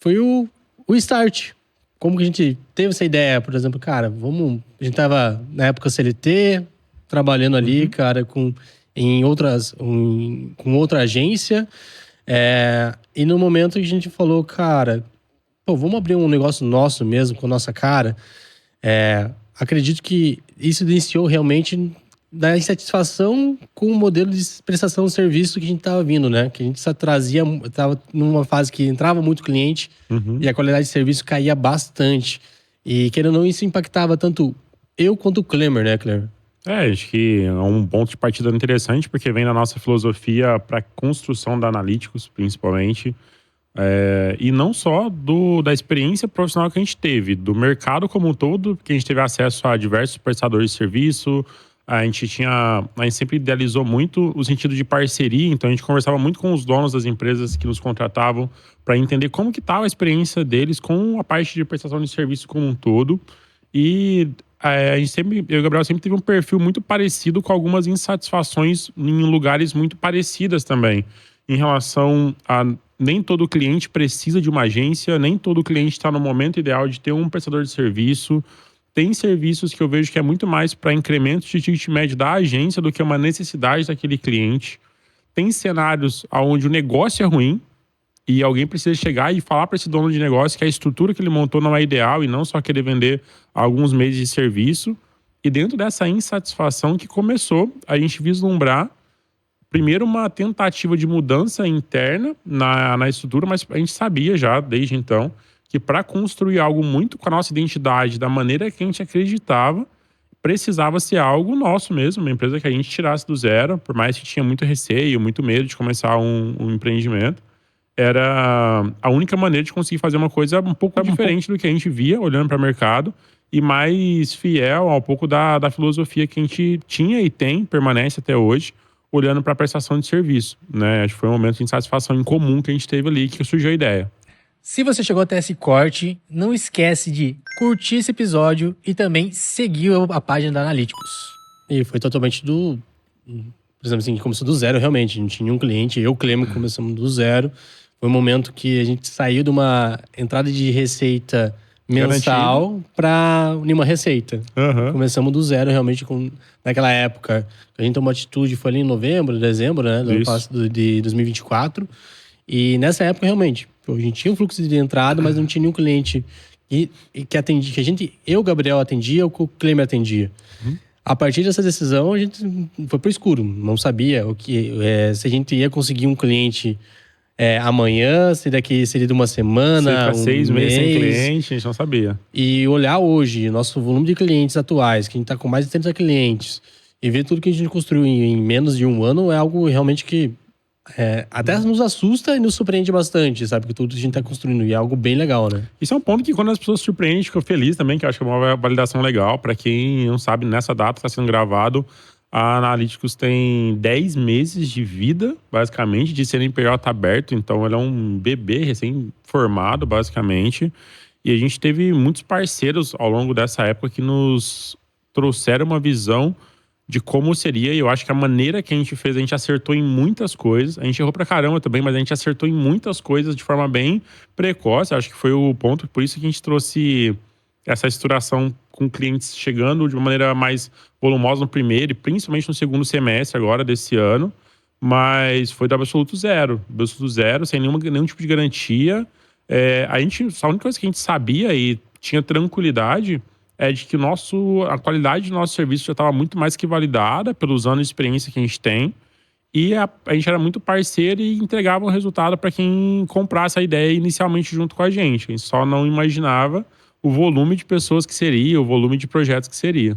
foi o start. Como que a gente teve essa ideia, por exemplo, cara, a gente tava na época CLT, trabalhando ali, cara, com outra agência. E no momento que a gente falou, cara, pô, vamos abrir um negócio nosso mesmo, com a nossa cara. Acredito que isso iniciou realmente da insatisfação com o modelo de prestação de serviço que a gente estava vindo, né? Que a gente só estava numa fase que entrava muito cliente e a qualidade de serviço caía bastante. E querendo ou não, isso impactava tanto eu quanto o Klemer, né, Klemer? Acho que é um ponto de partida interessante, porque vem da nossa filosofia para construção da Analytics, principalmente. E não só da experiência profissional que a gente teve, do mercado como um todo, que a gente teve acesso a diversos prestadores de serviço. A gente sempre idealizou muito o sentido de parceria, então a gente conversava muito com os donos das empresas que nos contratavam para entender como que estava a experiência deles com a parte de prestação de serviço como um todo. E eu e o Gabriel sempre teve um perfil muito parecido, com algumas insatisfações em lugares muito parecidas também, em relação a nem todo cliente precisa de uma agência, nem todo cliente está no momento ideal de ter um prestador de serviço. Tem serviços que eu vejo que é muito mais para incremento de ticket médio da agência do que uma necessidade daquele cliente. Tem cenários onde o negócio é ruim e alguém precisa chegar e falar para esse dono de negócio que a estrutura que ele montou não é ideal e não só querer vender alguns meses de serviço. E dentro dessa insatisfação que começou a gente vislumbrar, primeiro, uma tentativa de mudança interna na estrutura, mas a gente sabia já desde então que para construir algo muito com a nossa identidade, da maneira que a gente acreditava, precisava ser algo nosso mesmo, uma empresa que a gente tirasse do zero, por mais que tinha muito receio, muito medo de começar um empreendimento. Era a única maneira de conseguir fazer uma coisa um pouco diferente do que a gente via olhando para o mercado e mais fiel ao pouco da filosofia que a gente tinha e permanece até hoje, olhando para a prestação de serviço, né? Acho que foi um momento de insatisfação em comum que a gente teve ali, que surgiu a ideia. Se você chegou até esse corte, não esquece de curtir esse episódio e também seguir a página da Analytics. E foi totalmente por exemplo assim, começou do zero realmente, não tinha nenhum cliente, eu e o Clemo começamos do zero. Foi um momento que a gente saiu de uma entrada de receita mensal para nenhuma receita. Começamos do zero realmente naquela época. A gente tomou atitude, foi ali em novembro, dezembro, né, de 2024. E nessa época realmente, a gente tinha um fluxo de entrada, mas não tinha nenhum cliente que atendia, eu e o Gabriel atendia, ou que o Klemer atendia. A partir dessa decisão, a gente foi pro escuro. Não sabia se a gente ia conseguir um cliente amanhã, se daqui seria de uma semana, 6 meses sem cliente, a gente não sabia. E olhar hoje nosso volume de clientes atuais, que a gente tá com mais de 30 clientes, e ver tudo que a gente construiu em menos de um ano é algo realmente que até nos assusta e nos surpreende bastante, sabe? Que tudo que a gente tá construindo, e é algo bem legal, né? Isso é um ponto que quando as pessoas surpreendem, ficam felizes também, que eu acho que é uma validação legal. Para quem não sabe, nessa data está sendo gravado, a Analytics tem 10 meses de vida, basicamente, de CNPJ aberto. Então, ela é um bebê recém-formado, basicamente. E a gente teve muitos parceiros ao longo dessa época que nos trouxeram uma visão de como seria. E eu acho que a maneira que a gente fez, a gente acertou em muitas coisas. A gente errou pra caramba também, mas a gente acertou em muitas coisas de forma bem precoce. Acho que foi o ponto, por isso que a gente trouxe essa estruturação com clientes chegando de uma maneira mais volumosa no primeiro e principalmente no segundo semestre agora desse ano. Mas foi do absoluto zero, sem nenhum tipo de garantia. A única coisa que a gente sabia e tinha tranquilidade é de que a qualidade do nosso serviço já estava muito mais que validada pelos anos de experiência que a gente tem. E a gente era muito parceiro e entregava um resultado para quem comprasse a ideia inicialmente junto com a gente. A gente só não imaginava o volume de pessoas que seria, o volume de projetos que seria.